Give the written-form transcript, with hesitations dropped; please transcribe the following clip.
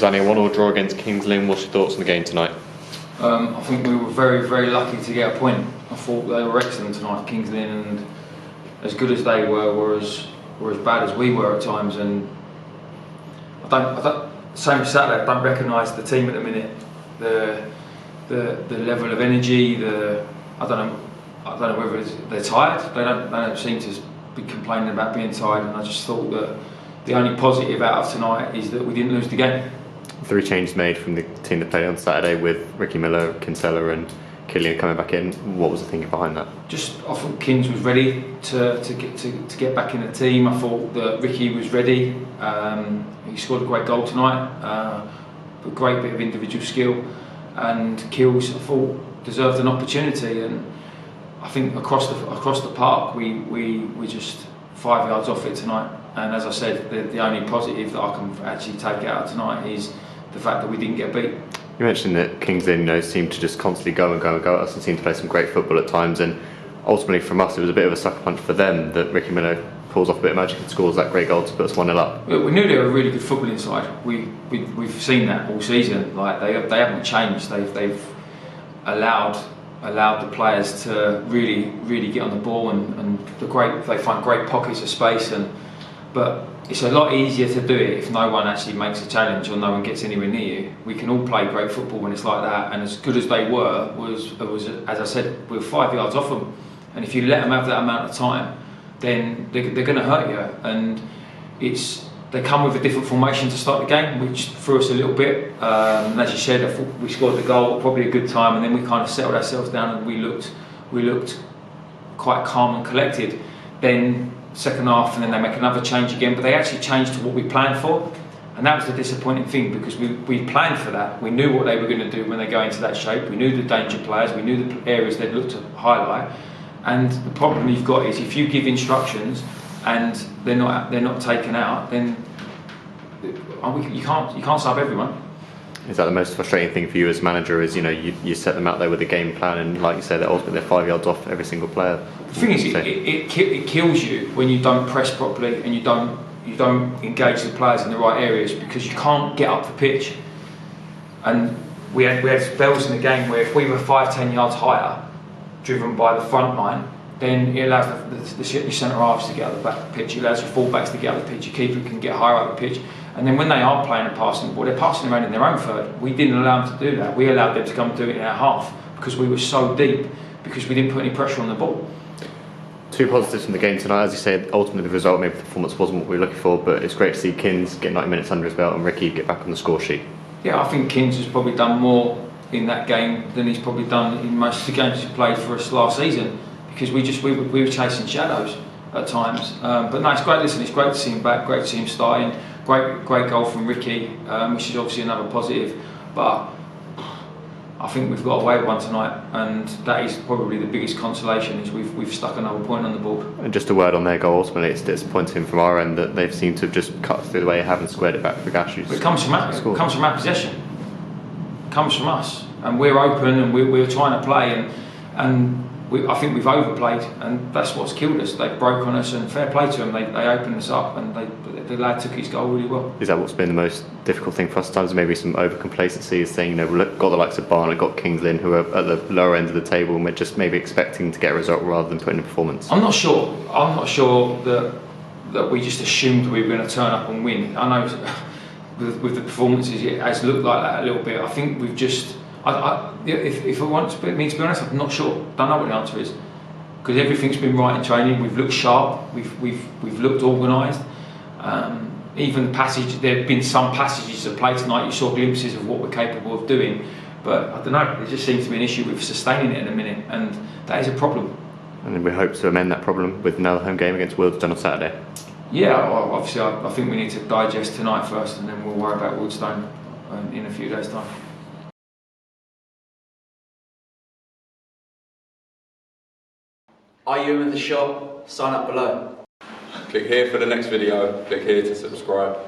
Danny, a 1-1 draw against Kings Lynn. What's your thoughts on the game tonight? I think we were very, very lucky to get a point. I thought they were excellent tonight, Kings Lynn, and as good as they were as bad as we were at times. And I don't same as Saturday, I don't recognise the team at the minute. The level of energy, I don't know whether they're tired. They don't seem to be complaining about being tired. And I just thought that the only positive out of tonight is that we didn't lose the game. 3 changes made from the team that played on Saturday with Ricky Miller, Kinsella and Killian coming back in. What was the thinking behind that? I thought Kings was ready to get back in the team. I thought that Ricky was ready. He scored a great goal tonight, a great bit of individual skill, and Kills I thought deserved an opportunity. And I think across the park we just 5 yards off it tonight. And as I said, the only positive that I can actually take out of tonight is the fact that we didn't get beat. You mentioned that Kings Lynn, seemed to just constantly go and go and go at us and seemed to play some great football at times, and ultimately from us it was a bit of a sucker punch for them that Ricky Miller pulls off a bit of magic and scores that great goal to put us 1-0 up. We knew they were a really good footballing side. We've seen that all season. Like they haven't changed. They've allowed the players to really get on the ball and they find great pockets of space. But it's a lot easier to do it if no one actually makes a challenge or no one gets anywhere near you. We can all play great football when it's like that, and as good as they were, was as I said, we were 5 yards off them. And if you let them have that amount of time, then they're going to hurt you. And they come with a different formation to start the game, which threw us a little bit. And as you said, I thought we scored the goal, probably a good time, and then we kind of settled ourselves down and we looked quite calm and collected. Then second half, and then they make another change again, but they actually changed to what we planned for, and that was the disappointing thing, because we planned for that. We knew what they were going to do when they go into that shape. We knew the danger players, we knew the areas they'd look to highlight. And the problem you've got is if you give instructions and they're not taken out, then you can't sub everyone. Is that the most frustrating thing for you as manager? Is you set them out there with a game plan, and like you said, ultimately they're 5 yards off every single player. The thing is, it kills you when you don't press properly and you don't engage the players in the right areas, because you can't get up the pitch. And we had spells in the game where if we were 5-10 yards higher, driven by the front line, then it allows the centre halves to get out the back of the pitch. It allows your full-backs to get out of the pitch. Your keeper can get higher up the pitch. And then when they are playing and passing the ball, they're passing around in their own third. We didn't allow them to do that. We allowed them to come and do it in our half because we were so deep, because we didn't put any pressure on the ball. 2 positives from the game tonight. As you said, ultimately the result, maybe the performance wasn't what we were looking for, but it's great to see Kins get 90 minutes under his belt and Ricky get back on the score sheet. Yeah, I think Kins has probably done more in that game than he's probably done in most of the games he played for us last season, because we were chasing shadows at times. But no, it's great. Listen, it's great to see him back. Great to see him starting. Great goal from Ricky, which is obviously another positive. But I think we've got away with one tonight, and that is probably the biggest consolation, is we've stuck another point on the board. And just a word on their goal. Ultimately, it's disappointing from our end that they've seemed to have just cut through the way, haven't squared it back for Gashu's. But it comes from our possession. It comes from us, and we're open and we're trying to play, and I think we've overplayed, and that's what's killed us. They broke on us, and fair play to them. They opened us up, and the lad took his goal really well. Is that what's been the most difficult thing for us at times? Maybe some over-complacency, is saying, we've got the likes of Barnett, got Kings Lynn, who are at the lower end of the table, and we're just maybe expecting to get a result rather than putting in a performance. I'm not sure that we just assumed we were going to turn up and win. I know with the performances it has looked like that a little bit. I think we've just... if I want me to be honest, I'm not sure. Don't know what the answer is, because everything's been right in training. We've looked sharp. We've looked organised. Even there have been some passages of play tonight. You saw glimpses of what we're capable of doing, but I don't know. There just seems to be an issue with sustaining it in a minute, and that is a problem. And we hope to amend that problem with another home game against Wealdstone on Saturday. Yeah, obviously, I think we need to digest tonight first, and then we'll worry about Wealdstone in a few days' time. Are you in the shop? Sign up below. Click here for the next video, click here to subscribe.